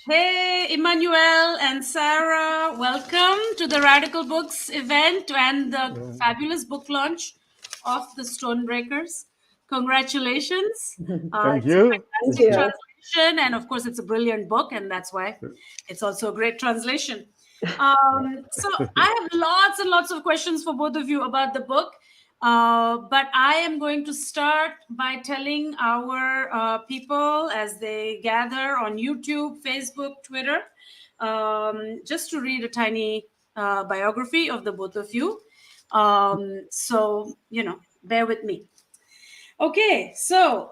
Hey, Emmanuel and Sara, welcome to the Radical Books event and the fabulous book launch of The Stonebreakers. Congratulations. Thank It's you. a fantastic translation, and of course, it's a brilliant book, and that's why it's also a great translation. So I have lots and lots of questions for both of you about the book. But I am going to start by telling our people as they gather on YouTube, Facebook, Twitter, just to read a tiny biography of the both of you. So, bear with me. Okay, so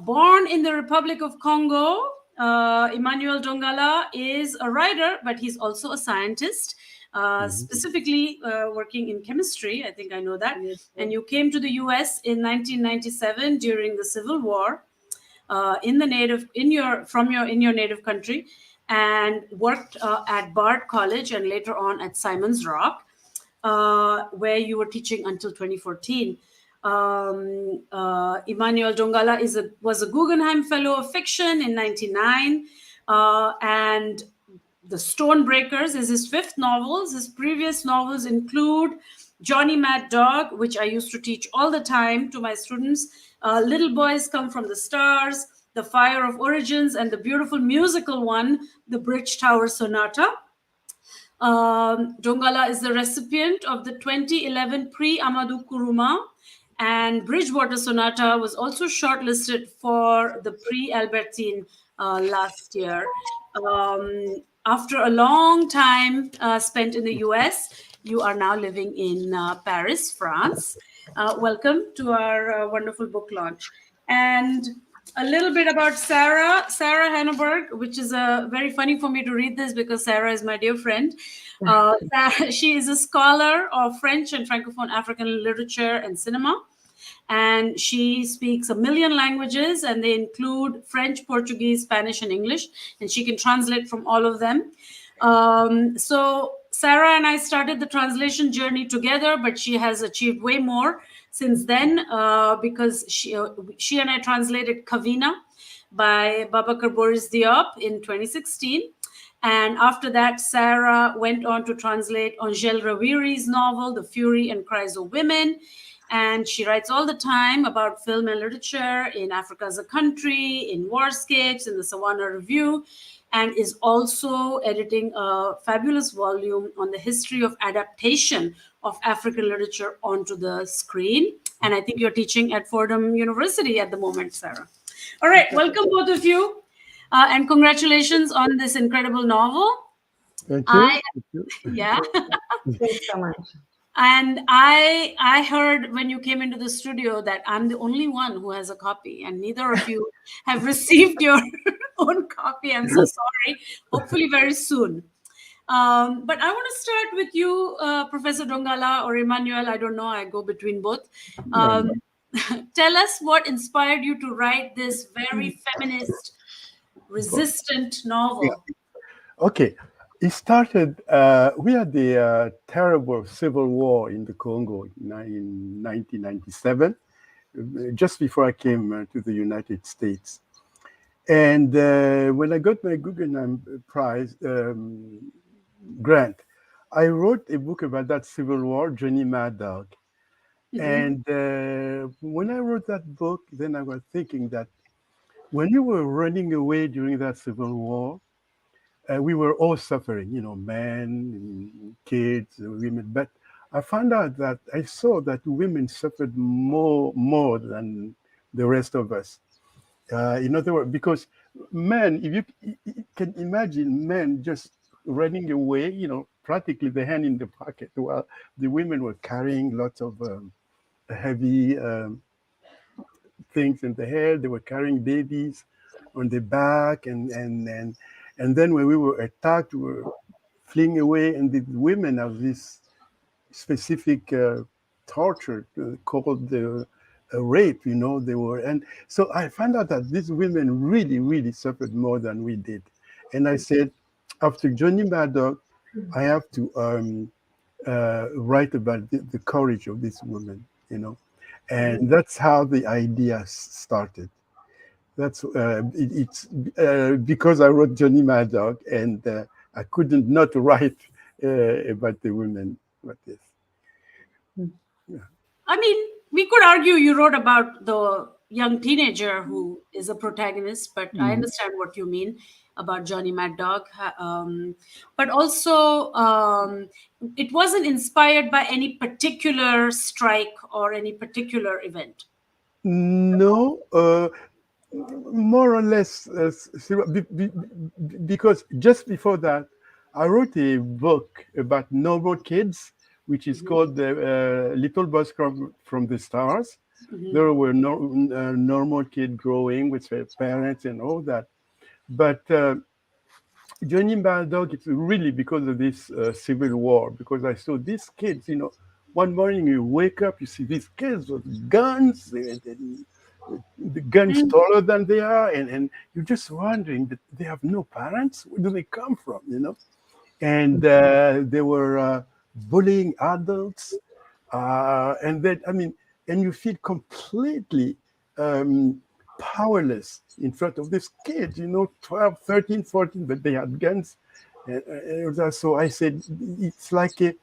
born in the Republic of Congo, Emmanuel Dongala is a writer, but he's also a scientist. Specifically working in chemistry. I think I know that. And you came to the U.S. in 1997 during the Civil War in your native country, and worked at Bard College and later on at Simon's Rock, where you were teaching until 2014. Emmanuel Dongala was a Guggenheim Fellow of Fiction in 1999, and The Stonebreakers is his fifth novel. His previous novels include Johnny Mad Dog, which I used to teach all the time to my students, Little Boys Come from the Stars, The Fire of Origins, and the beautiful musical one, The Bridge Tower Sonata. Dongala is the recipient of the 2011 Prix Amadou Kourouma, and Bridgewater Sonata was also shortlisted for the Prix Albertine last year. After a long time spent in the US, you are now living in Paris, France. Welcome to our wonderful book launch. And a little bit about Sara Hanaburgh, which is very funny for me to read this because Sara is my dear friend. She is a scholar of French and Francophone African literature and cinema. And she speaks 1 million languages, and they include French, Portuguese, Spanish, and English. And she can translate from all of them. So Sara and I started the translation journey together, but she has achieved way more since then because she and I translated Kavina by Babakar Boris Diop in 2016. And after that, Sara went on to translate Angèle Rawiri's novel, The Fury and Cries of Women. And she writes all the time about film and literature in Africa as a Country, in Warscapes, in the Savannah Review, and is also editing a fabulous volume on the history of adaptation of African literature onto the screen. And I think you're teaching at Fordham University at the moment, Sara. All right, welcome both of you. And congratulations on this incredible novel. Thank you. Yeah. Thanks so much. And I heard when you came into the studio that I'm the only one who has a copy, and neither of you have received your own copy. I'm so sorry. Hopefully very soon. But I want to start with you, Professor Dongala or Emmanuel. I don't know. I go between both. Tell us what inspired you to write this very feminist, resistant novel. Yeah. Okay. It started, we had the terrible civil war in the Congo in 1997, just before I came to the United States. And when I got my Guggenheim Prize grant, I wrote a book about that civil war, Johnny Mad Dog. And when I wrote that book, then I was thinking that when you were running away during that civil war, we were all suffering, men, kids, women. But I found out that I saw that women suffered more than the rest of us. In other words, because men, if you can imagine men just running away, practically the hand in the pocket, while the women were carrying lots of heavy things in the hair. They were carrying babies on their back, and then when we were attacked, we were fleeing away, and the women have this specific torture called the rape, they were. And so I found out that these women really, really suffered more than we did. And I said, after Johnny Mad Dog, I have to write about the courage of these women, And that's how the idea started. That's it's because I wrote Johnny Mad Dog, and I couldn't not write about the women like this. Yeah. I mean, we could argue you wrote about the young teenager who is a protagonist, but I understand what you mean about Johnny Mad Dog. But also, it wasn't inspired by any particular strike or any particular event. No, more or less, because just before that, I wrote a book about normal kids, which is called the Little Boys from the Stars. There were normal kids growing with their parents and all that. But Johnny Mad Dog, it's really because of this civil war, because I saw these kids, one morning you wake up, you see these kids with guns, and the guns taller than they are, and you're just wondering that they have no parents. Where do they come from, And they were bullying adults. And then, and you feel completely powerless in front of these kids, 12, 13, 14, but they had guns. And so I said, it's like the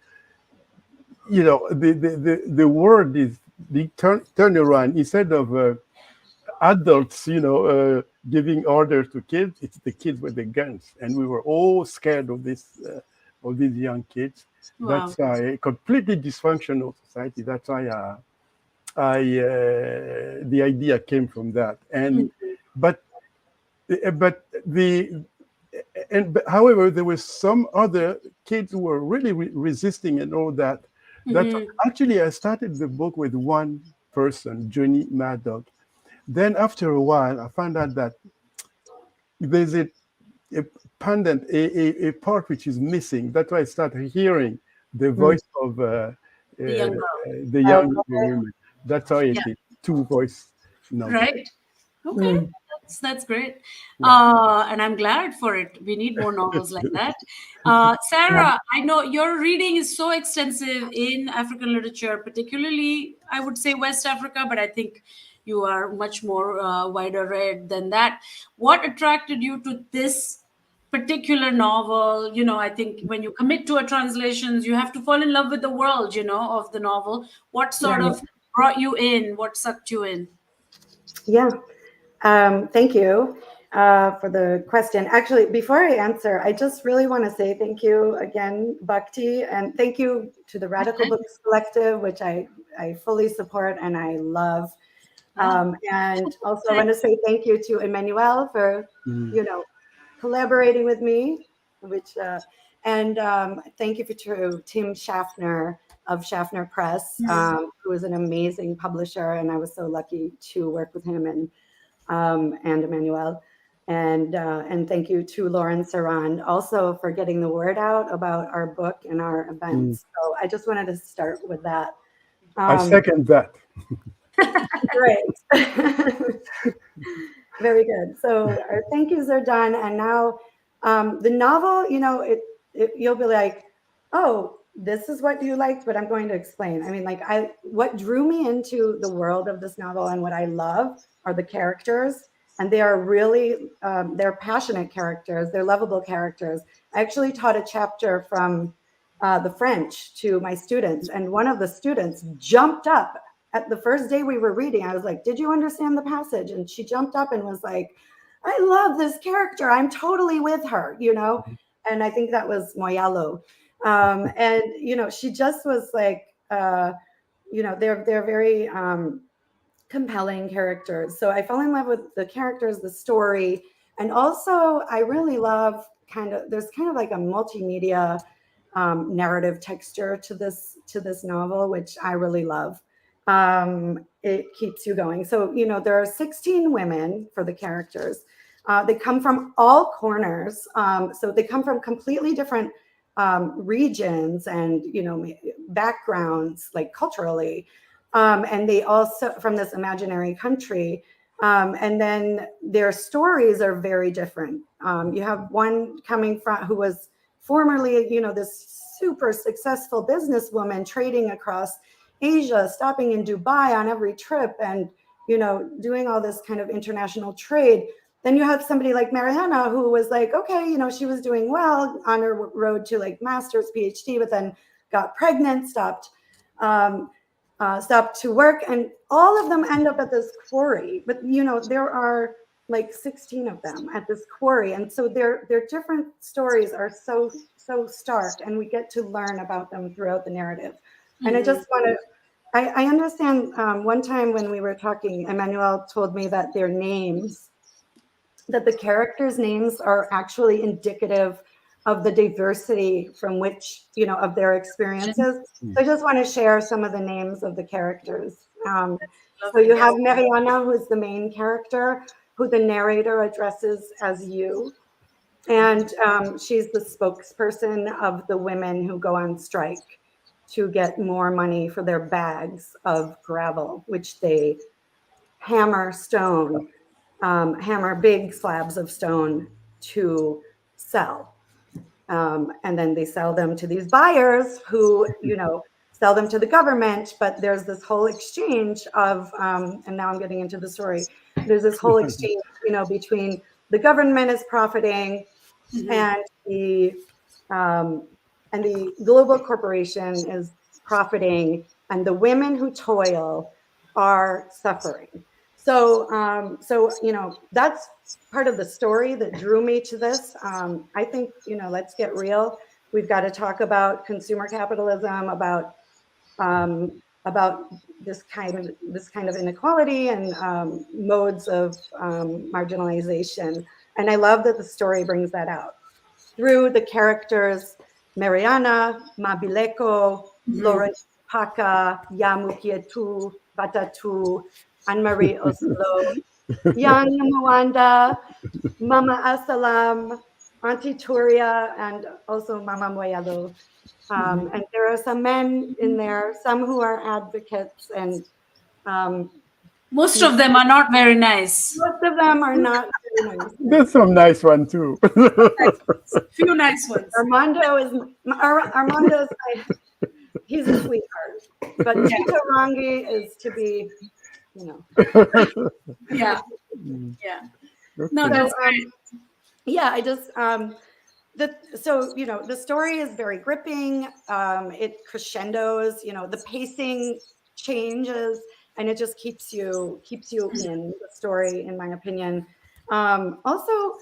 word is the turnaround. Instead of adults, giving orders to kids, it's the kids with the guns. And we were all scared of this, of these young kids. Wow. That's a completely dysfunctional society. That's why the idea came from that. And but however, there were some other kids who were really resisting and all that. Actually, I started the book with one person, Johnny Mad Dog. Then after a while, I found out that there's a pendant, a part which is missing. That's why I started hearing the voice of the young women. That's how it is, two voice novel. Right. Okay. That's great. And I'm glad for it. We need more novels like that. Sara, I know your reading is so extensive in African literature, particularly, I would say West Africa, but I think you are much more wider read than that. What attracted you to this particular novel? I think when you commit to a translation, you have to fall in love with the world, of the novel. What sort of brought you in? What sucked you in? Yeah. Thank you for the question. Actually, before I answer, I just really want to say thank you again, Bhakti, and thank you to the Radical Books Collective, which I fully support and I love. And also I want to say thank you to Emmanuel for, collaborating with me, which, and thank you to Tim Schaffner of Schaffner Press, who is an amazing publisher, and I was so lucky to work with him and Emmanuel, and thank you to Lauren Sarand also for getting the word out about our book and our events. So I just wanted to start with that. I second that. Great. Very good. So our thank yous are done, and now the novel. You'll be like, oh, this is what you liked, but I'm going to explain. I mean, what drew me into the world of this novel and what I love are the characters, and they are really, they're passionate characters, they're lovable characters. I actually taught a chapter from the French to my students, and one of the students jumped up at the first day we were reading. I was like, did you understand the passage? And she jumped up and was like, I love this character. I'm totally with her, And I think that was Moyalo. And, she just was like, they're very compelling characters. So I fell in love with the characters, the story. And also I really love there's kind of like a multimedia narrative texture to this novel, which I really love. It keeps you going. So, there are 16 women for the characters. They come from all corners. So they come from completely different regions and, backgrounds, like culturally. And they also from this imaginary country. And then their stories are very different. You have one coming from who was formerly, this super successful businesswoman trading across Asia, stopping in Dubai on every trip and, doing all this kind of international trade. Then you have somebody like Mariana, who was like, okay, she was doing well on her road to like master's, PhD, but then got pregnant, stopped to work, and all of them end up at this quarry. But there are like 16 of them at this quarry, and so their different stories are so stark, and we get to learn about them throughout the narrative. And I just want to. I understand one time when we were talking, Emmanuel told me that their names, that the characters' names are actually indicative of the diversity from which, of their experiences. So I just want to share some of the names of the characters. So you have Mariana, who is the main character, who the narrator addresses as you. And she's the spokesperson of the women who go on strike to get more money for their bags of gravel, which they hammer big slabs of stone to sell. And then they sell them to these buyers who, sell them to the government. But there's this whole exchange of, and now I'm getting into the story, there's this whole exchange, between the government is profiting and the global corporation is profiting, and the women who toil are suffering. So, that's part of the story that drew me to this. I think, let's get real. We've got to talk about consumer capitalism, about this kind of inequality and modes of marginalization. And I love that the story brings that out through the characters Mariana, Mabileko, Florence Paka, Yamukietu, Batatu, Anne-Marie Oslo, Young Mwanda, Mama Asalam, Auntie Turia, and also Mama Moyalo. And there are some men in there, some who are advocates, and most of them are not very nice. Most of them are not very nice. There's some nice one too. Few nice ones. Armando is he's a sweetheart, but Tito Rangi is to be, Yeah. Okay. No, that's great. Yeah, I just the story is very gripping. It crescendos, the pacing changes, and it just keeps you in the story, in my opinion. Also,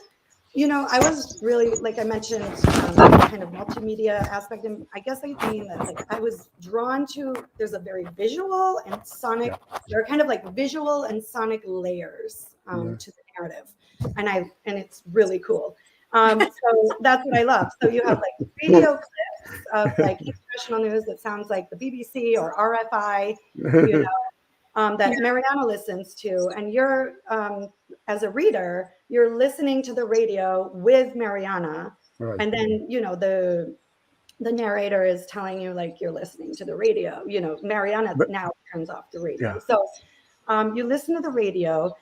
I was really, like I mentioned, kind of multimedia aspect, and I guess I mean that, like, I was drawn to. There's a very visual and sonic. There are kind of like visual and sonic layers to the narrative, and it's really cool. So that's what I love. So you have like radio clips of like international news that sounds like the BBC or RFI, that Mariana listens to, and you're, as a reader, you're listening to the radio with Mariana, Right. and then the narrator is telling you like you're listening to the radio. Mariana now turns off the radio, so you listen to the radio.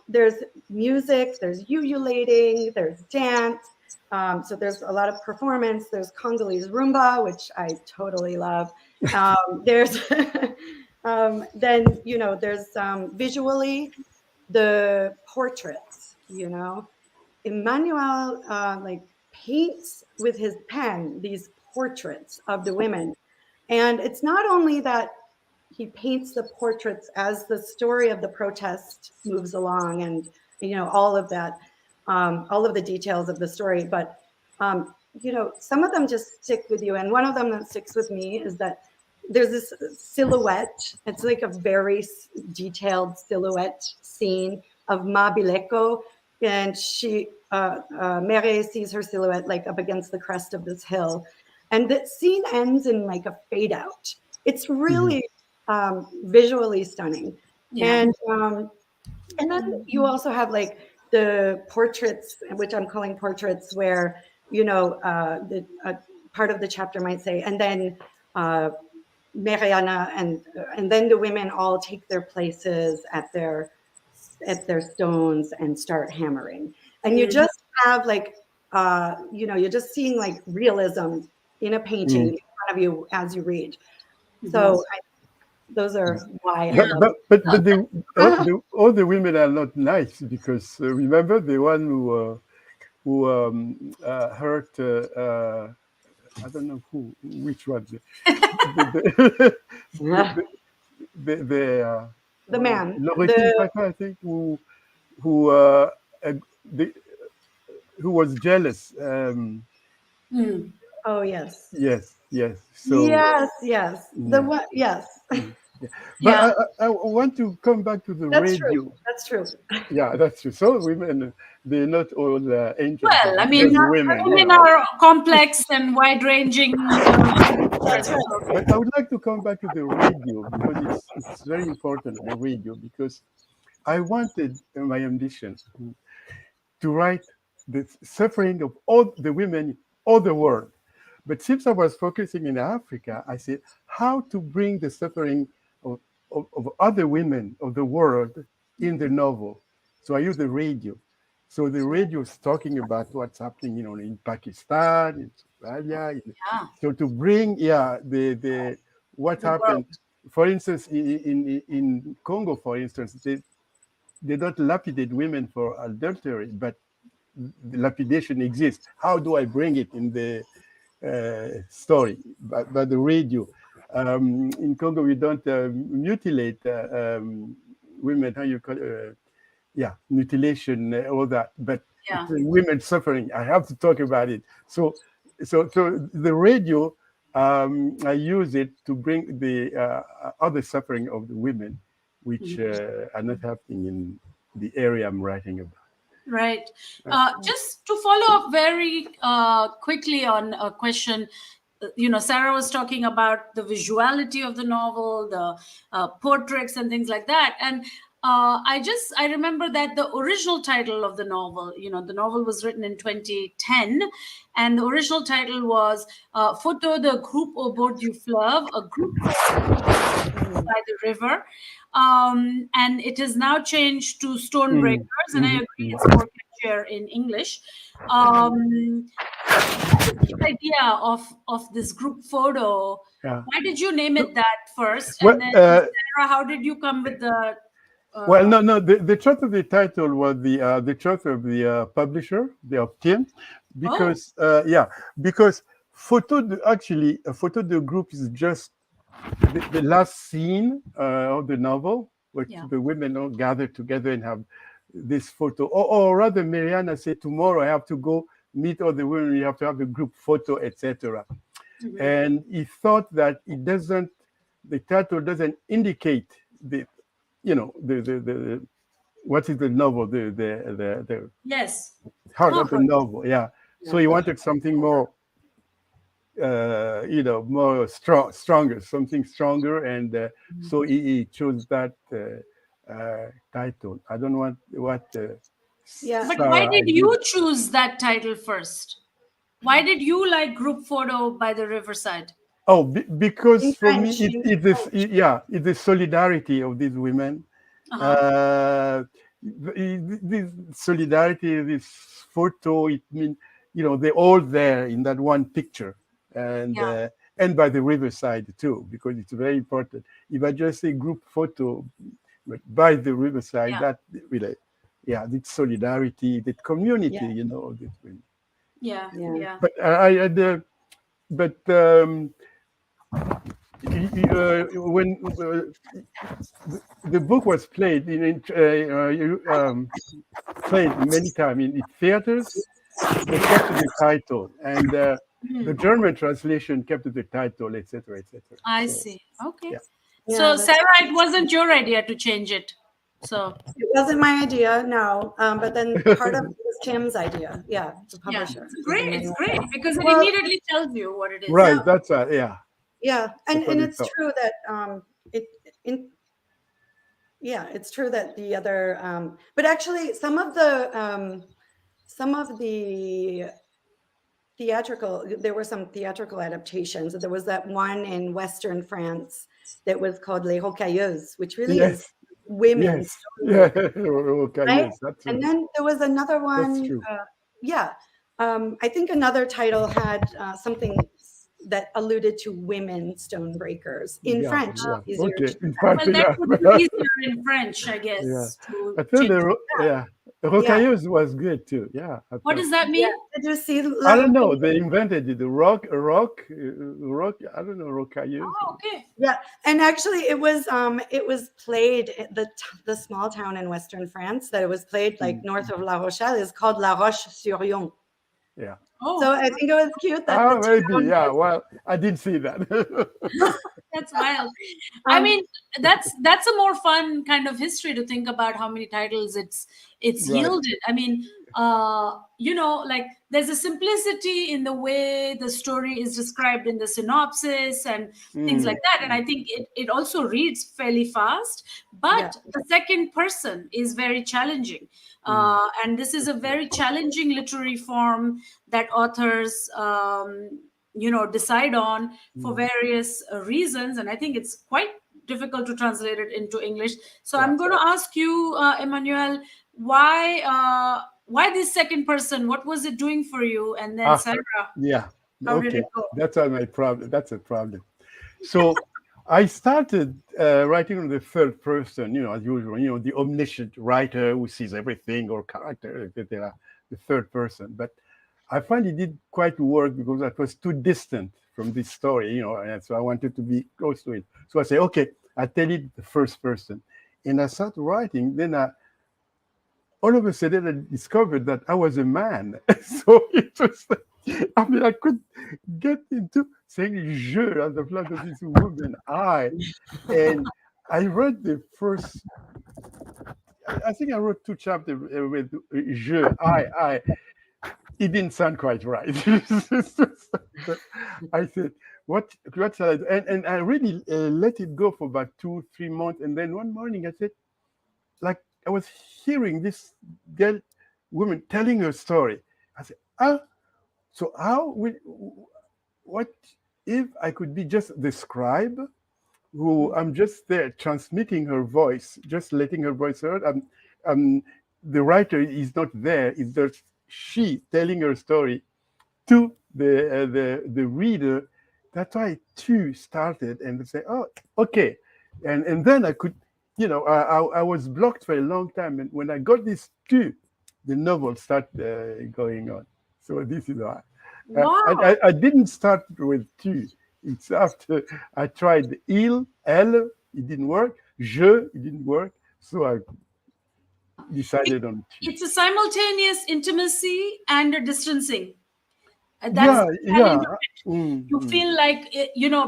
There's music, there's ululating, there's dance. So there's a lot of performance. There's Congolese rumba, which I totally love. There's then there's visually the portraits. Emmanuel like paints with his pen these portraits of the women, and it's not only that he paints the portraits as the story of the protest moves along, and all of that, all of the details of the story, but some of them just stick with you. And one of them that sticks with me is that there's this silhouette. It's like a very detailed silhouette scene of Mabileko, and she Mere sees her silhouette like up against the crest of this hill, and the scene ends in like a fade out. It's really visually stunning. And then you also have like the portraits, which I'm calling portraits, where the part of the chapter might say, and then Mariana and then the women all take their places at their stones and start hammering, and you just have like you're just seeing like realism in a painting in front of you as you read. So those are why I Yeah. love it. But all the women are not nice because remember the one who hurt I don't know which one the the, The man, Lorettine the Papa, I think who uh, uh, the, who was jealous. Mm. oh yes, Yes. So. yes, the Yeah. one, yes, Yeah. But Yeah. I want to come back to the that's true. radio. That's true. Yeah, that's true. So women, they're not all angels. Well, I They're mean, There's not women, perfect. women are complex and wide-ranging That's creatures. right. So, but I would like to come back to the radio because it's very important, the radio, because I wanted my ambition to write the suffering of all the women all the world. But since I was focusing in Africa, I said how to bring the suffering of other women of the world in the novel. So I use the radio. So the radio is talking about what's happening, in Pakistan, in Somalia. yeah, So to bring, the what the world. happened, for instance, in Congo, for instance, they don't lapidate women for adultery, but the lapidation exists. How do I bring it in the story by the radio? In Congo, we don't mutilate women. How you call it? Mutilation, all that. But Yeah. women suffering. I have to talk about it. So the radio, I use it to bring the other suffering of the women, which are not happening in the area I'm writing about. Right. Just to follow up very quickly on a question, Sarah was talking about the visuality of the novel, the portraits and things like that. And I remember that the original title of the novel, the novel was written in 2010, and the original title was Photo de groupe au bord du fleuve, a group by the river. And it is now changed to Stonebreakers, and I agree it's more catchier in English. What is the idea of this group photo? Yeah. Why did you name it that first? Well, And then, Sarah, how did you come with the... Well, no. The choice of the title was the choice of the publisher, the Optime, because because actually a photo de group is just the last scene of the novel, where the women all gather together and have this photo. Or rather, Mariana said, tomorrow I have to go meet all the women. You have to have a group photo, etc. And he thought that the title doesn't indicate the what is the novel, the Yes. heart of the novel. So he wanted something more more stronger, something stronger, and so he chose that title. I don't know what But why did you choose that title first? Why did you like group photo by the riverside? Oh, because for me, it's the solidarity of these women. This solidarity, this photo, it means, they're all there in that one picture, and by the riverside too, because it's very important. If I just say group photo, but by the riverside, that really, this solidarity, that community, this women. But when the book was played played many times in theaters, they kept the title, and the German translation kept the title, etc., etc. I see. Okay. So Sarah, it wasn't your idea to change it. So it wasn't my idea, no. But then part of it was Tim's idea. Yeah, the publisher. It's great because it immediately tells you what it is. Right. That's right. Yeah. Yeah, and it's true that it's true that the other, but actually some of the theatrical, there were some theatrical adaptations. There was that one in Western France that was called Les Rocailleuses, which really is women. Right? And then there was another one. That's true. I think another title had something that alluded to women stonebreakers in Yeah, French. yeah. Easier Okay, to- in fact, Well, that yeah. would be easier in French, I Yeah. guess, to I thought change. the rocailleuse was good too. Yeah, I What thought. does that Yeah. mean? Did you see I La don't know. Rocailleuse? They invented it. The rock. I don't know, rocailleuse. Oh, okay. Yeah, and actually, it was played at the small town in Western France that it was played like north of La Rochelle is called La Roche-sur-Yon. Yeah. Oh, So I think it was cute that Ah, the maybe. town Yeah. Well, I didn't see that. that's wild. I Um, mean, that's a more fun kind of history to think about how many titles it's Right. yielded. I mean, like there's a simplicity in the way the story is described in the synopsis and things like that. And I think it also reads fairly fast, but Yeah. the second person is very challenging. And this is a very challenging literary form that authors decide on for various reasons, and I think it's quite difficult to translate it into English. So Yeah. I'm going to ask you, Emmanuel, why this second person? What was it doing for you? And then Ah, Sarah, yeah. how did Okay. it go? That's all my problem. That's a problem. So I started writing on the third person, as usual, the omniscient writer who sees everything or character, etc. The third person. But I find it did quite work because that was too distant from this story, and so I wanted to be close to it. So I say, okay, I tell it the first person. And I started writing. Then all of a sudden I discovered that I was a man. So it was, I could get into saying je as the flat of this woman, I. And I wrote the first, I think I wrote 2 chapters with je, I. It didn't sound quite right. I said, what shall I do? And I really let it go for about 2-3 months. And then one morning I said, like, I was hearing this woman telling her story. I said, so what if I could be just the scribe who I'm just there transmitting her voice, just letting her voice heard. The writer is not there. It's just she telling her story to the reader. That's why two started, and they say, "Oh, okay," and then I could, I was blocked for a long time, and when I got this two, the novel started going on. So this is why. Wow. I didn't start with two. It's after I tried il, elle, it didn't work. Je, it didn't work. So I decided on two. It's a simultaneous intimacy and a distancing. That's Yeah, the yeah. challenge of it. You feel like,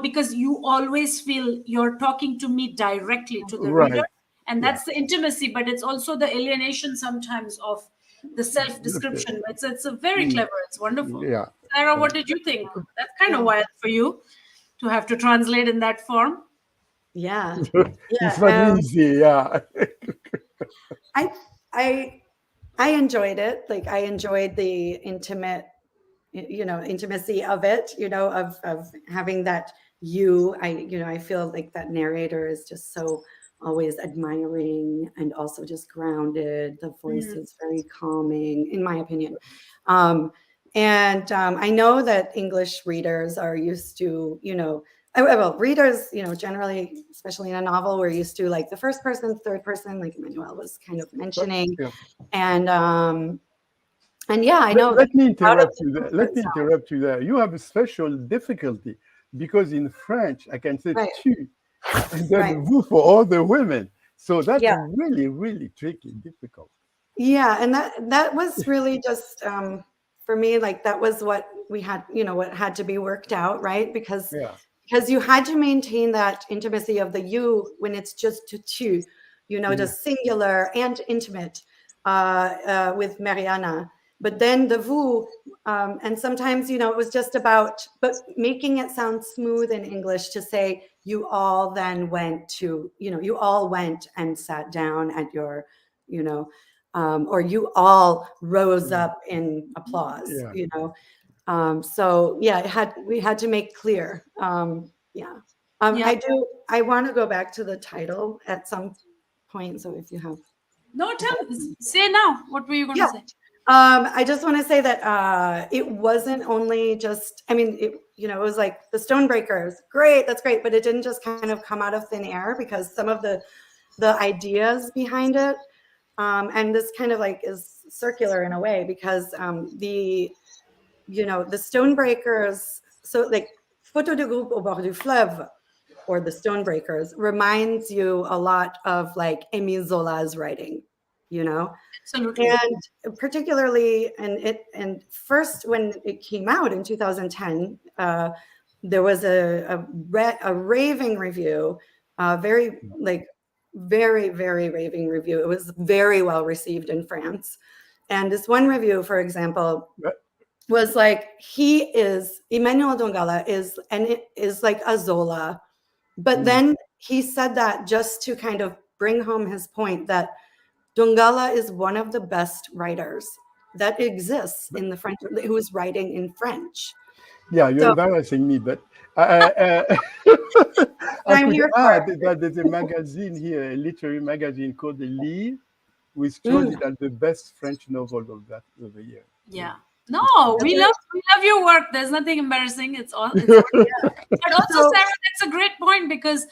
because you always feel you're talking to me directly to the reader. Right. And that's the intimacy, but it's also the alienation sometimes of the self-description. It's a very clever, it's wonderful. Yeah. Sarah, what did you think? That's kind of wild for you to have to translate in that form. Yeah. It's not easy, yeah. I enjoyed it. Like, I enjoyed the intimacy of it, of having that I feel like that narrator is just so always admiring and also just grounded. The voice is very calming, in my opinion. I know that English readers are used to, well, readers, generally, especially in a novel, we're used to like the first person, third person, like Emmanuel was kind of mentioning. Yeah. And yeah, I know. Let me interrupt you there. Let me interrupt you there. You have a special difficulty because in French, I can say tu, and then vous for all the women. So that's really, really tricky, difficult. Yeah, and that was really just for me, like that was what we had, what had to be worked out, right? Because you had to maintain that intimacy of the you when it's just to tu, just singular and intimate with Mariana. But then the vous, and sometimes, it was just about, but making it sound smooth in English to say, you all then went to, you all went and sat down at your, or you all rose up in applause, so we had to make clear. I want to go back to the title at some point. So if you have. No, say now, what were you going to say? I just want to say that it wasn't only just, it was like the Stonebreakers, great, that's great, but it didn't just kind of come out of thin air, because some of the ideas behind it, and this kind of like is circular in a way, because the Stonebreakers, so like Photo de groupe au bord du fleuve, or the Stonebreakers, reminds you a lot of like Émile Zola's writing, Absolutely. and particularly, and first when it came out in 2010, there was a raving review, very raving review. It was very well received in France, and this one review, for example, was like, Emmanuel Dongala is like a Zola, but then he said that just to kind of bring home his point that Dongala is one of the best writers that exists in the French, who is writing in French. Yeah, you're embarrassing me, but I I'm could here for add it. that there's a magazine here, a literary magazine called The Livre, which chose it as the best French novel of the year. Yeah. No, we love your work. There's nothing embarrassing. It's all. But also, Sarah, that's a great point, because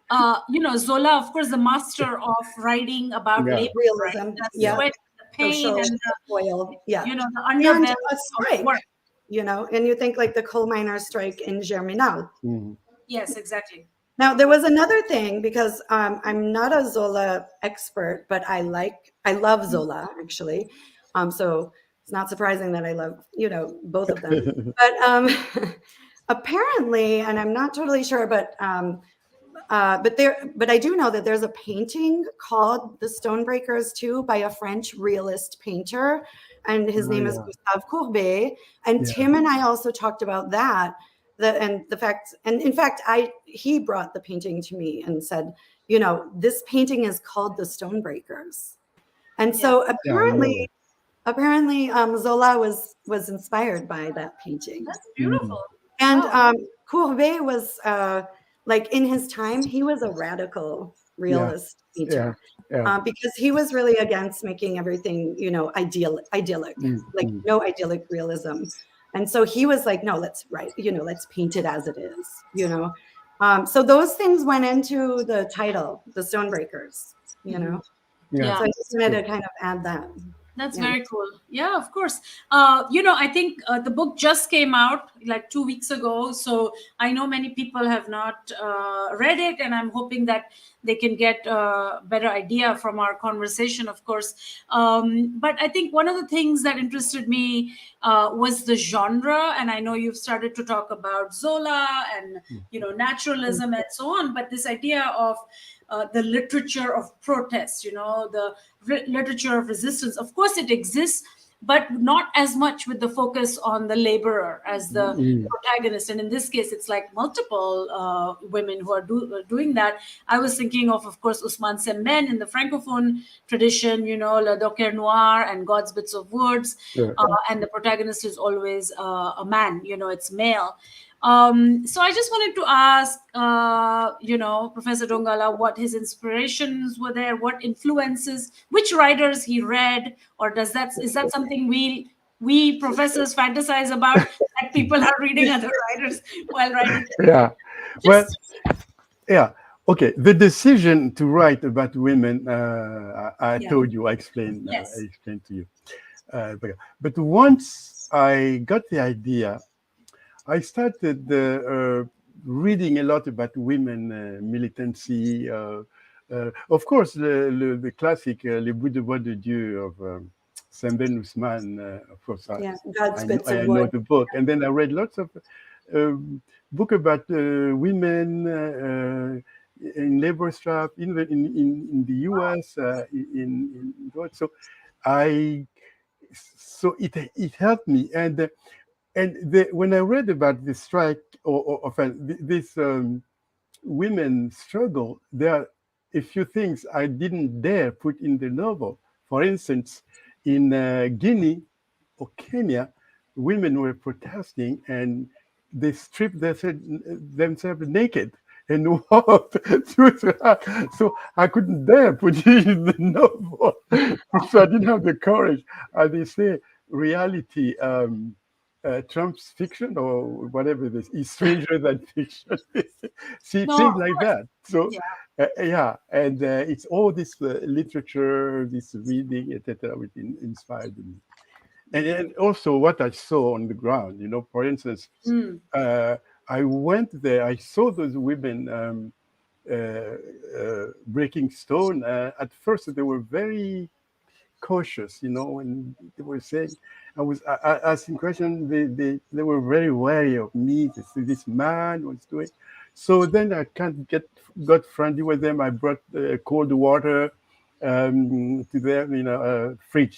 Zola, of course, the master of writing about labor, right? Realism, The sweat, the pain, social and toil, the and underbelly a strike, of work. and you think like the coal miners' strike in Germinal. Yes, exactly. Now, there was another thing, because I'm not a Zola expert, but I love Zola, actually. So it's not surprising that I love, both of them. But apparently, and I'm not totally sure, but I do know that there's a painting called The Stonebreakers too, by a French realist painter, and his name is Gustave Courbet. And Tim and I also talked about that. And in fact, he brought the painting to me and said, this painting is called The Stonebreakers. And so apparently Zola was inspired by that painting. That's beautiful. And Courbet was like, in his time, he was a radical realist painter, because he was really against making everything, idyllic, like no idyllic realism. And so he was like, no, let's paint it as it is, So those things went into the title, The Stonebreakers, So I just wanted to kind of add that. That's very cool. Yeah, of course. I think the book just came out like 2 weeks ago. So I know many people have not read it, and I'm hoping that they can get a better idea from our conversation, of course. But I think one of the things that interested me was the genre. And I know you've started to talk about Zola and, naturalism and so on. But this idea of the literature of protest, the literature of resistance. Of course, it exists, but not as much with the focus on the laborer as the protagonist. And in this case, it's like multiple women who are doing that. I was thinking of course, Ousmane Sembène in the Francophone tradition, Le Docker Noir and God's Bits of Woods. And the protagonist is always a man, it's male. So I just wanted to ask, Professor Dongala, what his inspirations were there, what influences, which writers he read, or is that something we professors fantasize about, that people are reading other writers while writing? Okay. The decision to write about women, I told you, I explained to you. But once I got the idea, I started reading a lot about women militancy. Of course, the classic Les Bouts de Bois de Dieu of Sembène Ousmane. Of course, I know the book. And then I read lots of books about women in labor struggle, even in the US. So it helped me. And when I read about the strike or this women struggle, there are a few things I didn't dare put in the novel. For instance, in Guinea or Kenya, women were protesting and they stripped themselves naked and walked through the house. So I couldn't dare put it in the novel. So I didn't have the courage. As they say, reality Trump's fiction or whatever it is stranger than fiction. See, No, things of like course. that. So, Yeah. yeah, and it's all this literature, this reading, etc., which inspired me. And then also what I saw on the ground, for instance, Mm. uh, I went there, I saw those women breaking stone. At first, they were very cautious, and they were saying, I asking questions, they were very wary of me. They said, this man was doing. So then I got friendly with them. I brought cold water to them,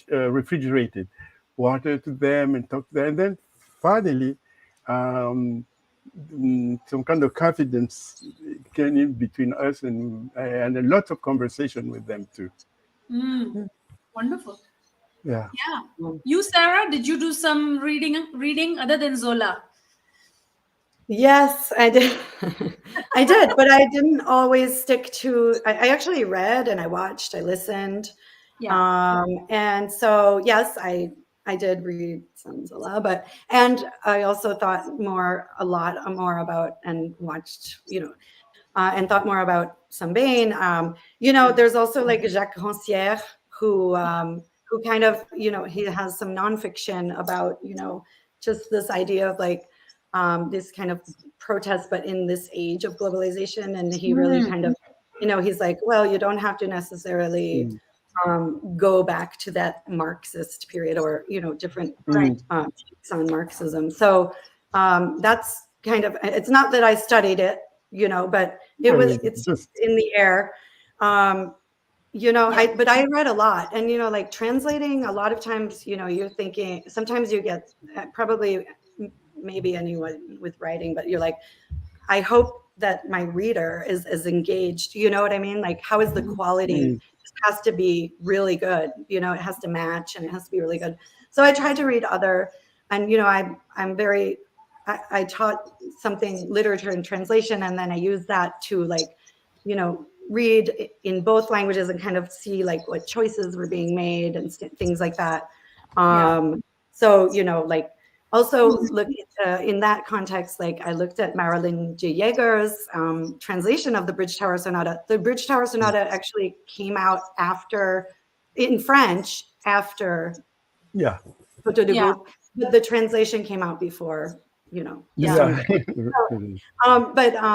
refrigerated water to them and talked to them. And then finally, um, some kind of confidence came in between us and a lot of conversation with them too. Mm. Wonderful. Yeah. Yeah. You, Sarah, did you do some reading other than Zola? Yes, I did. I did, but I didn't always stick to. I actually read and I watched. I listened, Yeah. and so yes, I did read some Zola, and I also thought a lot more about and watched, and thought more about some Bain. There's also like Jacques Rancière, who kind of, he has some nonfiction about, just this idea of like this kind of protest, but in this age of globalization. And he really Mm. kind of, he's like, well, you don't have to necessarily Mm. go back to that Marxist period or, different Right. takes on Marxism. So that's kind of, it's not that I studied it, but it's Just in the air. Yeah. But I read a lot, and like translating, a lot of times, you're thinking, sometimes you get probably maybe anyone with writing, but you're like, I hope that my reader is engaged. You know what I mean? Like, how is the quality? mm, It has to be really good. It has to match and it has to be really good. So I tried to read other, and I'm very, I taught something literature and translation, and then I used that to like, read in both languages and kind of see like what choices were being made and things like that. Yeah. So like also look in that context, like I looked at Marilyn J. Yeager's translation of the Bridge Tower Sonata. The Bridge Tower Sonata actually came out in French after yeah, Photo de Yeah. Groupe, but the translation came out before, this Yeah. one yeah. did.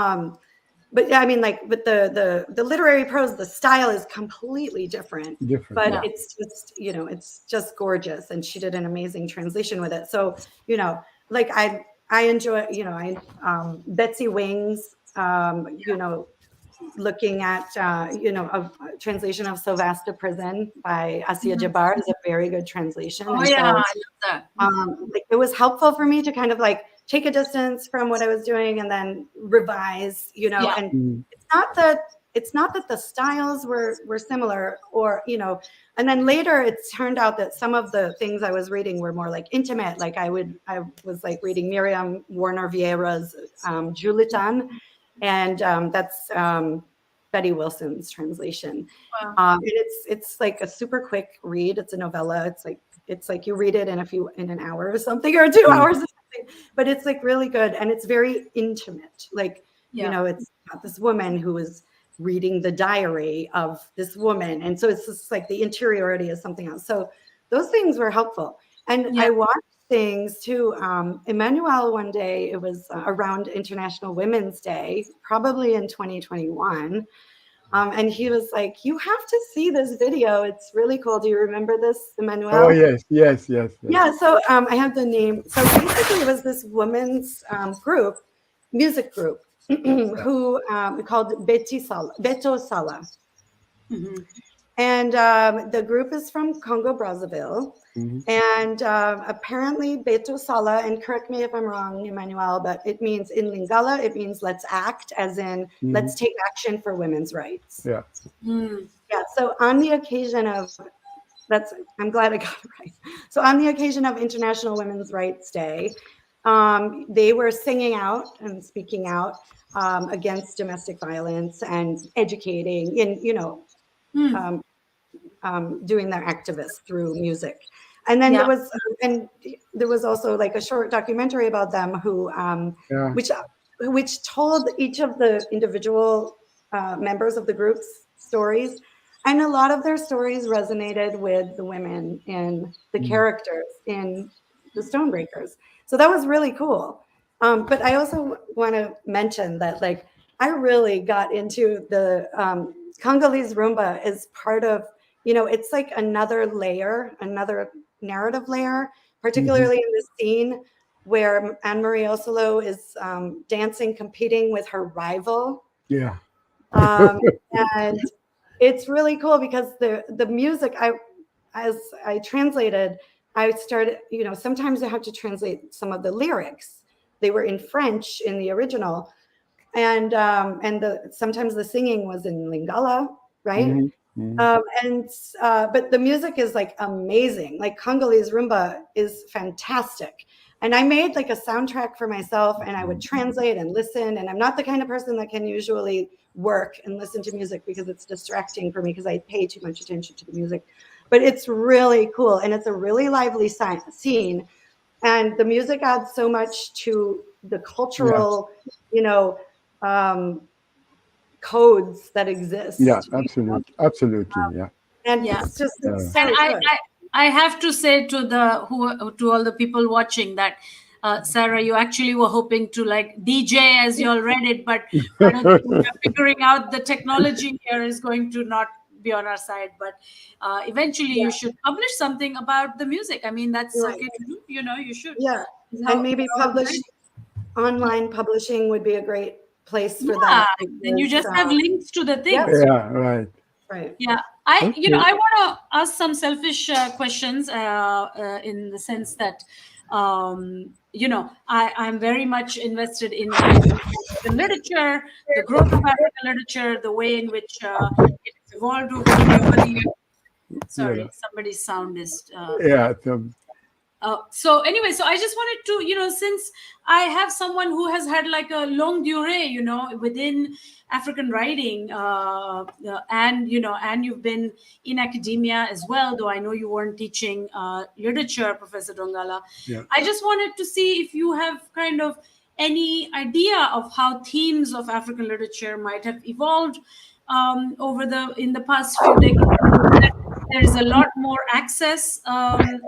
But yeah, I mean, like, but the literary prose, the style is completely different, Different. but Yeah. it's just, it's just gorgeous. And she did an amazing translation with it. So, like I enjoy, Betsy Wings, looking at, a translation of Sylvester Prison by Asia Jabbar is a very good translation. Oh And yeah, I so love that. like, it was helpful for me to kind of like take a distance from what I was doing and then revise, Yeah. and Mm. it's not that the styles were similar, or and then later it turned out that some of the things I was reading were more like intimate. Like I was like reading Miriam Warner Vieira's Julitan, and that's Betty Wilson's translation. Wow. And it's like a super quick read. It's a novella. It's like you read it in an hour or something, or 2 hours or something. But it's like really good, and it's very intimate. Like Yeah. it's about this woman who is reading the diary of this woman, and so it's just like the interiority is something else. So those things were helpful, and Yeah. I watched things too. Emmanuel, one day, it was around International Women's Day, probably in 2021. And he was like, "You have to see this video. It's really cool. Do you remember this, Oh Emmanuel?" yes, yes, yes, yes. Yeah. So I have the name. So basically, it was this women's music group, who called Beto Sala. Mm-hmm. And the group is from Congo, Brazzaville. Mhm. And apparently Beto Sala, and correct me if I'm wrong, Emmanuel, but it means in Lingala, it means let's act, as in let's take action for women's rights. Yeah. Mm. Yeah. So on the occasion of I'm glad I got it right. So on the occasion of International Women's Rights Day, they were singing out and speaking out against domestic violence and educating in, Mm. doing their activists through music. And then Yeah. there was also like a short documentary about them who, which told each of the individual members of the group's stories. And a lot of their stories resonated with the women in the characters in the Stonebreakers. So that was really cool. But I also want to mention that, like, I really got into the Congolese rumba is part of, it's like another layer, another narrative layer, particularly in this scene where Anne-Marie Osolo is dancing, competing with her rival. Yeah. And it's really cool because the music, as I translated, I started, sometimes I have to translate some of the lyrics. They were in French in the original. And sometimes the singing was in Lingala, right? But the music is like amazing. Like Congolese rumba is fantastic. And I made like a soundtrack for myself, and I would translate and listen. And I'm not the kind of person that can usually work and listen to music because it's distracting for me because I pay too much attention to the music. But it's really cool, and it's a really lively scene. And the music adds so much to the cultural, codes that exist. Yeah, absolutely. Yeah. And Yeah. it's just so And good. I have to say to all the people watching that Sarah, you actually were hoping to like DJ as you all read it, but I don't think we're figuring out the technology here is going to not be on our side. But eventually, you should publish something about the music. I mean, that's Right. okay to do. You should. Yeah, and maybe online publishing would be a great place for that. Then you just have links to the things. Yeah, right. Right. Yeah, I want to ask some selfish questions in the sense that I'm very much invested in African literature, the growth of African literature, the way in which it's evolved over the years. Sorry, somebody's sound is. So anyway, so I just wanted to, since I have someone who has had like a longue durée, within African writing, and you've been in academia as well, though I know you weren't teaching literature, Professor Dongala. Yeah. I just wanted to see if you have kind of any idea of how themes of African literature might have evolved in the past few decades. There's a lot more access to,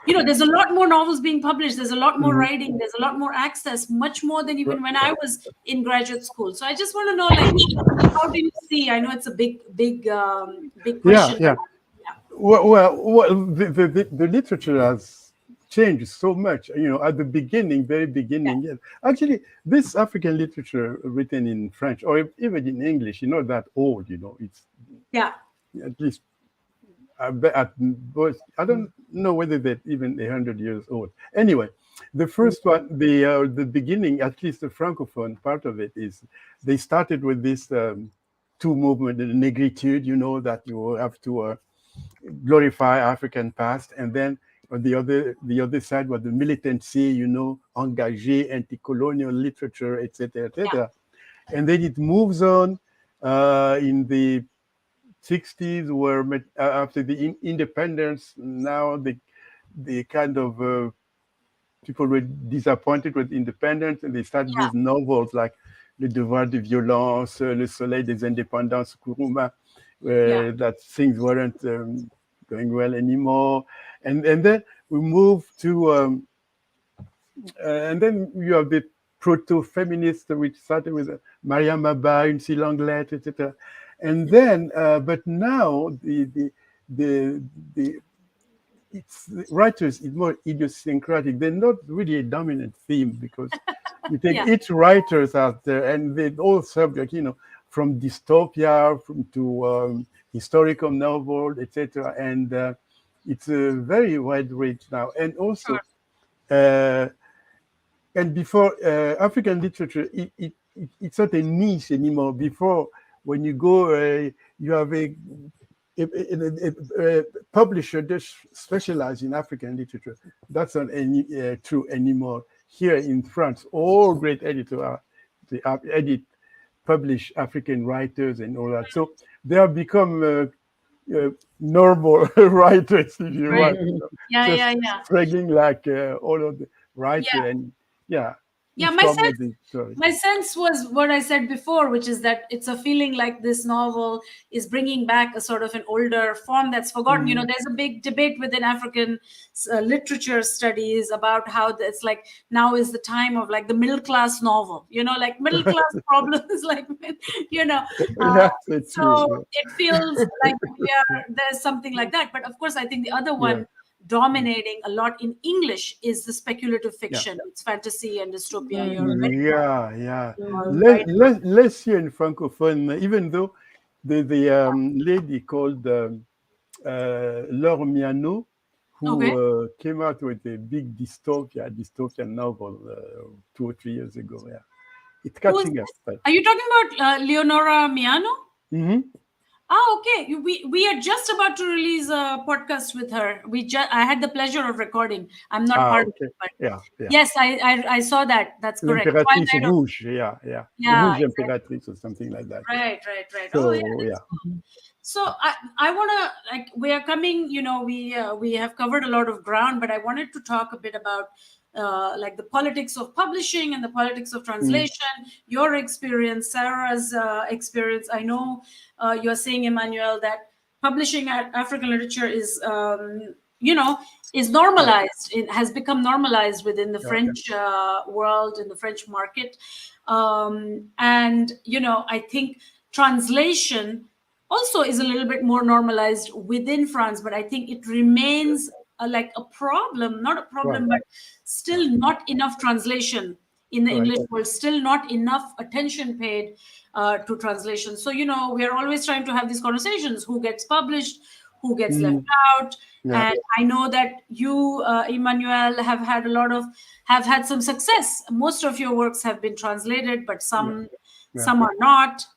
there's a lot more novels being published. There's a lot more writing. There's a lot more access, much more than even when I was in graduate school. So I just want to know, like, how do you see? I know it's a big question. Yeah. Well, the literature has changed so much. At the beginning, very beginning. Yeah. Actually, this African literature written in French or even in English, not that old. It's at least at both. I don't know whether they're even 100 years old. Anyway, the first one, the beginning, at least the Francophone part of it, is they started with this two movement, the negritude, that you have to glorify African past, and then on the other side was the militancy, engagé, anti-colonial literature, etc., etc. And then it moves on in the 60s, where after the independence, now the kind of people were disappointed with independence, and they started these novels like Le Devoir de Violence, Le Soleil des Indépendances, Kuruma, that things weren't going well anymore. And then we move to, and then you have the proto-feminist, which started with Marien Ngouabi, Une si Langlette, etc. And then, but now the writers is more idiosyncratic. They're not really a dominant theme because you take each writers out there and they all subject, from dystopia to historical novel, etc. And it's a very wide range now. And also, and before African literature, it's not a niche anymore. Before, when you go, you have a publisher that specializes in African literature. That's not true anymore. Here in France, all great editors publish African writers and all that. So they have become normal writers, if you Right. want, Yeah, just yeah, yeah. struggling like all of the Yeah. writers, and yeah, Yeah, each my come sense with his story. my sense was what I said before, which is that it's a feeling like this novel is bringing back a sort of an older form that's forgotten. Mm. There's a big debate within African literature studies about how it's like now is the time of like the middle class novel, like middle class problems, like, you know. Uh, Yeah, that's true. so it feels like there's something like that. But of course, I think the other Yeah, one dominating a lot in English is the speculative yeah, fiction. It's fantasy and dystopia. You're Mhm. very yeah, yeah. right. Less here in Francophone, even though the lady called Laure Miano, who Okay. came out with a big dystopian novel 2 or 3 years ago. Yeah, it's Who is catching up. this? But Are you talking about Leonora Miano? Mhm. Ah, okay. We are just about to release a podcast with her. I had the pleasure of recording. I'm not part of Okay, it, but yeah, yeah. yes, I saw that. That's correct. L'impératrice Twilight of rouge, yeah, yeah. Yeah, Rouge exactly. impératrice or something like that. Yeah. Right. Oh yeah, So that's yeah. cool. So I want to, like, we are coming. We have covered a lot of ground, but I wanted to talk a bit about like the politics of publishing and the politics of Mm. translation. Your experience, Sarah's experience. I know you're saying, Emmanuel, that publishing African literature is is Yeah, normalized. It has become normalized within the yeah, French world, in the French market. And I think translation also is a little bit more normalized within France, but I think it remains like a problem, not a right, problem, but yeah, still not enough translation in the right. English world, still not enough attention paid to translation. So we're always trying to have these conversations: who gets published, who gets left Mm. out. Yeah, And I know that you, Emmanuel, have had some success. Most of your works have been translated, but yeah, yeah, some are not. yeah.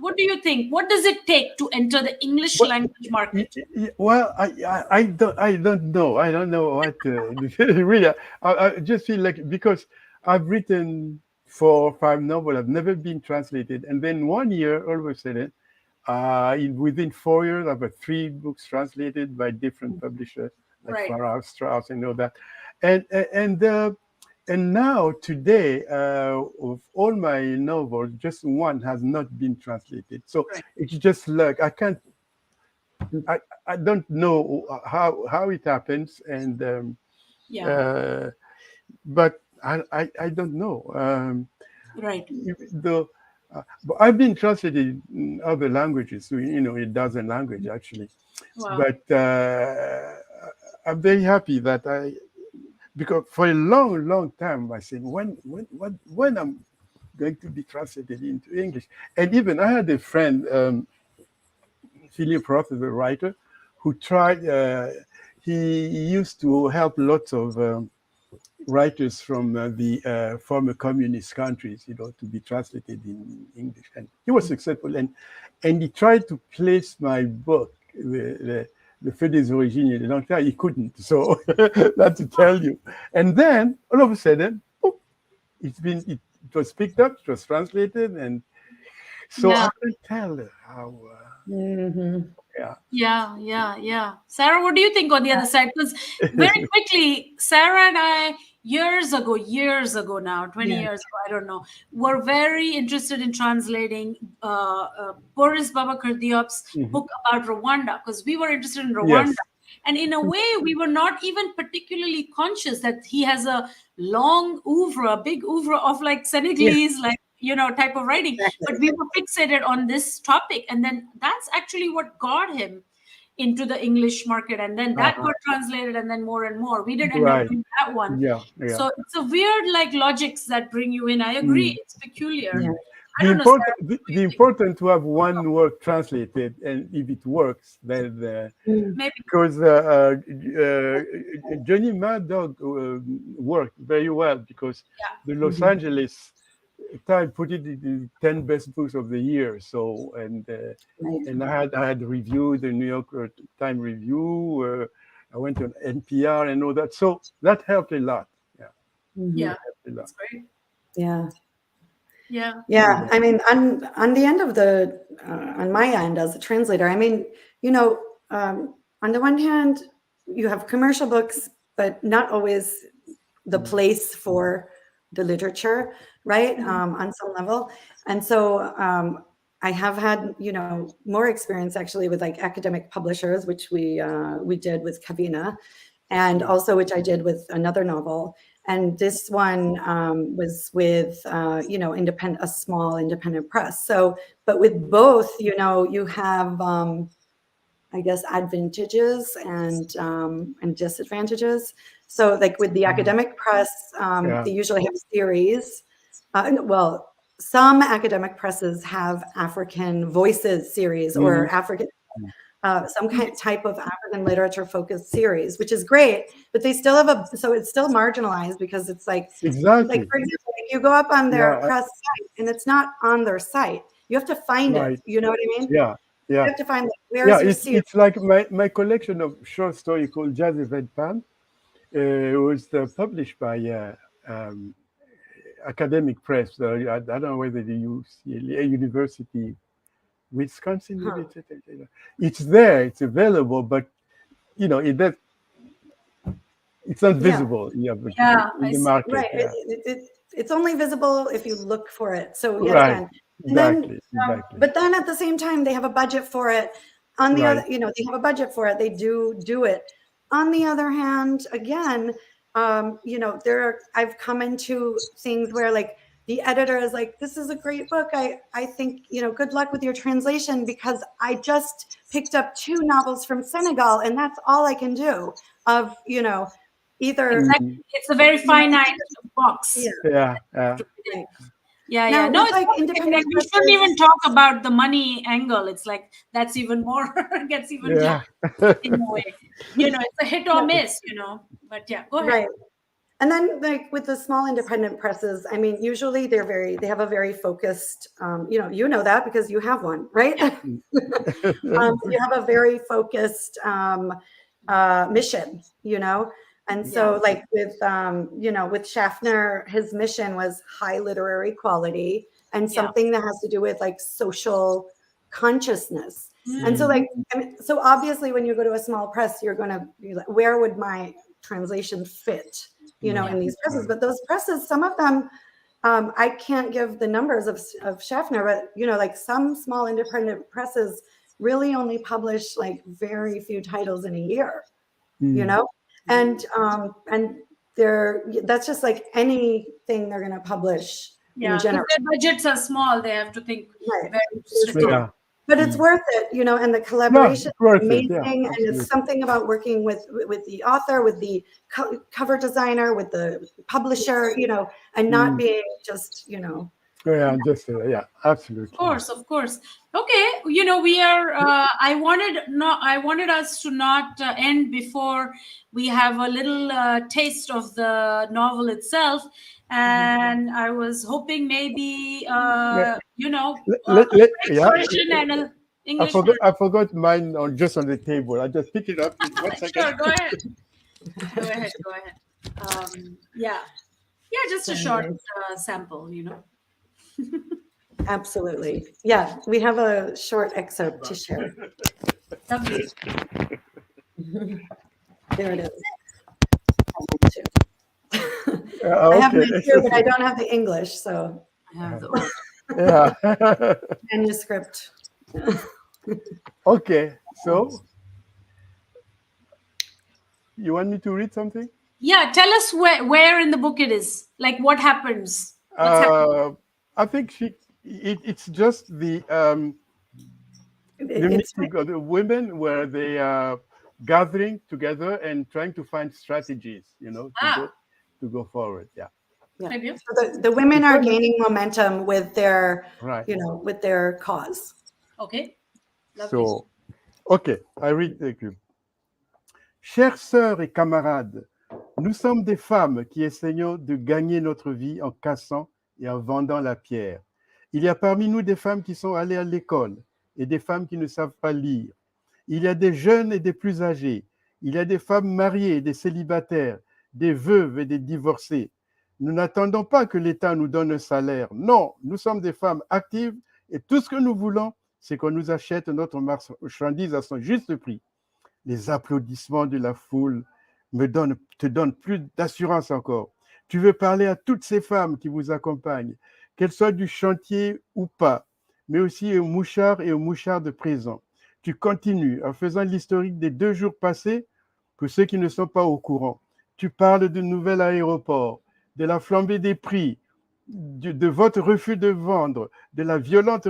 What do you think? What does it take to enter the English Well, language market? well, I don't know. I don't know what really. I just feel like, because I've written 4 or 5 novels, I've never been translated, and then one year, all of a sudden, within 4 years, I've got 3 books translated by different publishers like Right. Farrar, Straus, and all that, and and uh, and now today, of all my novels, just one has not been translated. So Right. it's just luck. I, I don't know how it happens, and Yeah. uh, but I don't know. Right. The But I've been translated in other languages, so, a dozen languages actually. Wow. But I'm very happy that because for a long, long time I said, when I'm going to be translated into English. And even I had a friend, Philip Roth, is a writer, who tried. He used to help lots of writers from the former communist countries, to be translated in English, and he was successful. And he tried to place my book, Le Feu des Origines et des Langues, he couldn't. So that to tell you. And then all of a sudden, boop, it was picked up, it was translated, and so I Yeah. can tell how. Mhm. Yeah. Yeah. Sarah, what do you think on the other side? Because very quickly, Sarah and I, years ago now, 20 Yeah. years ago, I don't know, were very interested in translating Boris Babakar Diop's Mhm. book about Rwanda, because we were interested in Rwanda. Yes. And in a way, we were not even particularly conscious that he has a big oeuvre of like Yeah. Senegalese, like, type of writing. But we were fixated on this topic. And then that's actually what got him into the English market. And then that Uh-huh. got translated, and then more and more. We did end up Right. doing that one. Yeah. Yeah. So it's a weird, like, logics that bring you in. I agree. Mm. It's peculiar. Yeah. I don't know, Sarah, what do The you think? important to have one work translated, and if it works, then Mm. Maybe. because Johnny Mad Dog worked very well, because Yeah. the Los Mhm. Angeles Times put it in the 10 best books of the year. So Right. and I had reviewed the New York Times review. I went on NPR and all that, so that helped a lot. Yeah, Mhm. Yeah. helped a lot. That's great. Yeah. Yeah. Yeah. Yeah. I mean, on the end of on my end as a translator, I mean, on the one hand, you have commercial books, but not always the place for the literature, right? On some level. And so I have had, more experience actually with like academic publishers, which we did with Kavina, and also which I did with another novel. And this one was with, a small independent press. So, but with both, you have, I guess, advantages and disadvantages. So like with the academic press, they usually have series. Well, some academic presses have African Voices series or African, some type of African literature focused series, which is great, but they still have so it's still marginalized because it's like, exactly. like for example, like you go up on their press site and it's not on their site. You have to find it. You know what I mean? Yeah. You have to find where's your series. It's like my collection of short story called Jazz Event Pan. Was published by academic press. I don't know whether they use University, Wisconsin. It's there, it's available, but it's not visible. In the market. Right. Yeah. It's only visible if you look for it. So yes, right. Exactly. Exactly. But then at the same time, they have a budget for it. On the other, they have a budget for it. They do it. On the other hand, again, I've come into things where like the editor is like, this is a great book. I think, good luck with your translation because I just picked up 2 novels from Senegal and that's all I can do of, either. Exactly. It's a very finite box. Yeah. Yeah. No, it's like independent. We shouldn't even talk about the money angle. It's like that's even more gets even tougher in a way. It's a hit or miss. But yeah, go ahead. Right. And then like with the small independent presses, I mean, usually they have a very focused. You know that because you have one, right? You have a very focused mission. And so like with, with Schaffner, his mission was high literary quality and something that has to do with like social consciousness. And so like, so obviously when you go to a small press, you're going to be like, where would my translation fit, in these presses? But those presses, some of them, I can't give the numbers of Schaffner, but, like some small independent presses really only publish like very few titles in a year, And that's just like anything they're going to publish in general. If their budgets are small, they have to think very strictly. But it's worth it, and the collaboration is amazing. And it's something about working with the author, with the cover designer, with the publisher, and not being just, absolutely. Of course. Okay, we are. I wanted us to not end before we have a little taste of the novel itself, and I was hoping maybe version and an English. I forgot mine just on the table. I just pick it up. Sure, go ahead. Go ahead. Just a short sample. Absolutely. Yeah, we have a short excerpt to share. Lovely. There it is. I have my too, but I don't have the English, so I have the manuscript. Okay, so you want me to read something? Yeah, tell us where in the book it is. Like what happens? What's happening? I think it's just the meeting of the women where they are gathering together and trying to find strategies, to go forward. Yeah. So the women are gaining momentum with their, with their cause. Okay. So, okay, I read. Thank you. Chères sœurs et camarades, nous sommes des femmes qui essayons de gagner notre vie en cassant et en vendant la pierre. Il y a parmi nous des femmes qui sont allées à l'école et des femmes qui ne savent pas lire. Il y a des jeunes et des plus âgés. Il y a des femmes mariées et des célibataires, des veuves et des divorcées. Nous n'attendons pas que l'État nous donne un salaire. Non, nous sommes des femmes actives et tout ce que nous voulons, c'est qu'on nous achète notre marchandise à son juste prix. Les applaudissements de la foule te donnent plus d'assurance encore. Tu veux parler à toutes ces femmes qui vous accompagnent, qu'elles soient du chantier ou pas, mais aussi aux mouchards et aux mouchards de présent. Tu continues en faisant l'historique des 2 jours passés pour ceux qui ne sont pas au courant. Tu parles du nouvel aéroport, de la flambée des prix, de votre refus de vendre, de la violente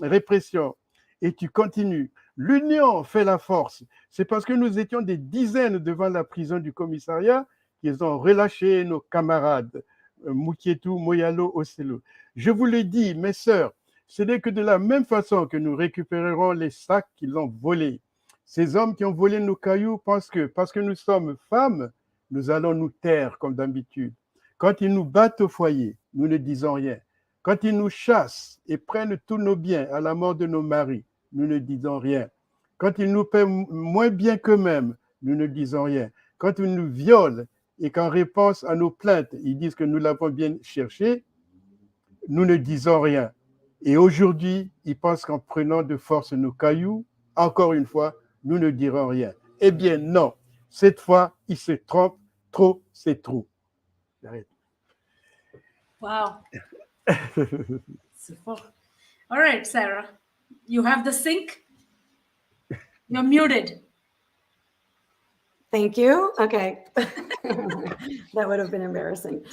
répression. Et tu continues. L'union fait la force. C'est parce que nous étions des dizaines devant la prison du commissariat qu'ils ont relâché nos camarades, Mukietu, Moyalo, Oselo. Je vous le dis, mes sœurs, ce n'est que de la même façon que nous récupérerons les sacs qu'ils ont volés. Ces hommes qui ont volé nos cailloux pensent que, parce que nous sommes femmes, nous allons nous taire comme d'habitude. Quand ils nous battent au foyer, nous ne disons rien. Quand ils nous chassent et prennent tous nos biens à la mort de nos maris, nous ne disons rien. Quand ils nous paient moins bien qu'eux-mêmes, nous ne disons rien. Quand ils nous violent et qu'en réponse à nos plaintes, ils disent que nous l'avons bien cherché, nous ne disons rien. Et aujourd'hui, ils pensent qu'en prenant de force nos cailloux, encore une fois, nous ne dirons rien. Eh bien, non. Cette fois, ils se trompent. Trop, c'est trop. J'arrête. Wow. Super. All right, Sarah. You have the sync. You're muted. Thank you. Okay. That would have been embarrassing.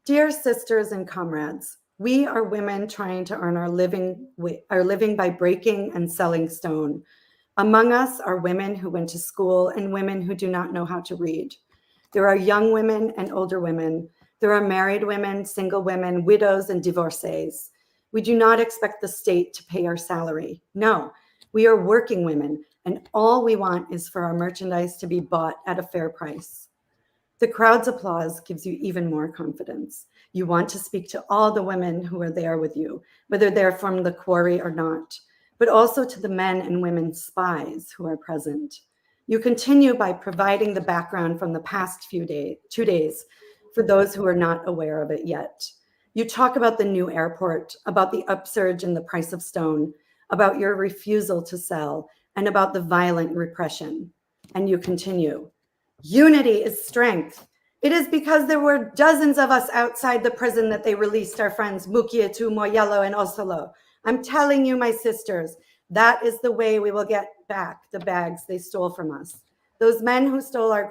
Dear sisters and comrades, we are women trying to earn our living by breaking and selling stone. Among us are women who went to school and women who do not know how to read. There are young women and older women. There are married women, single women, widows, and divorcees. We do not expect the state to pay our salary. No, we are working women, and all we want is for our merchandise to be bought at a fair price. The crowd's applause gives you even more confidence. You want to speak to all the women who are there with you, whether they're from the quarry or not, but also to the men and women spies who are present. You continue by providing the background from the past 2 days, for those who are not aware of it yet. You talk about the new airport, about the upsurge in the price of stone, about your refusal to sell, and about the violent repression. And you continue. Unity is strength. It is because there were dozens of us outside the prison that they released our friends Mukietu, Moyalo, and Osolo. I'm telling you, my sisters, that is the way we will get back the bags they stole from us. Those men who stole our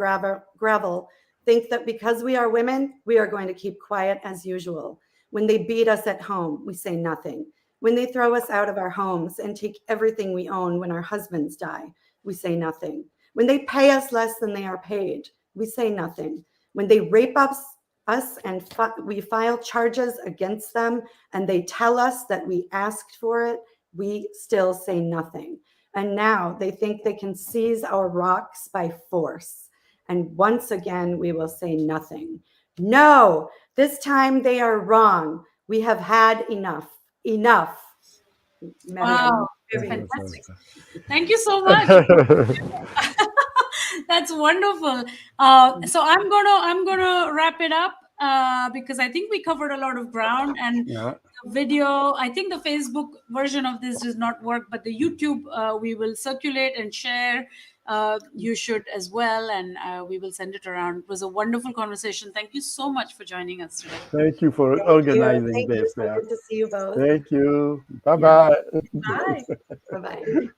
gravel think that because we are women, we are going to keep quiet as usual. When they beat us at home, we say nothing. When they throw us out of our homes and take everything we own when our husbands die, we say nothing. When they pay us less than they are paid, we say nothing. When they rape us and we file charges against them and they tell us that we asked for it, we still say nothing. And now they think they can seize our rocks by force. And once again, we will say nothing. No, this time they are wrong. We have had enough. Enough. Wow, fantastic. Thank you so much. That's wonderful. So I'm gonna wrap it up because I think we covered a lot of ground, and the video, I think the Facebook version of this does not work, but the YouTube we will circulate and share. You should as well, and we will send it around. It was a wonderful conversation. Thank you so much for joining us today. Thank you for organizing this. Good to see you both. Thank you. Bye-bye. Bye. Bye-bye.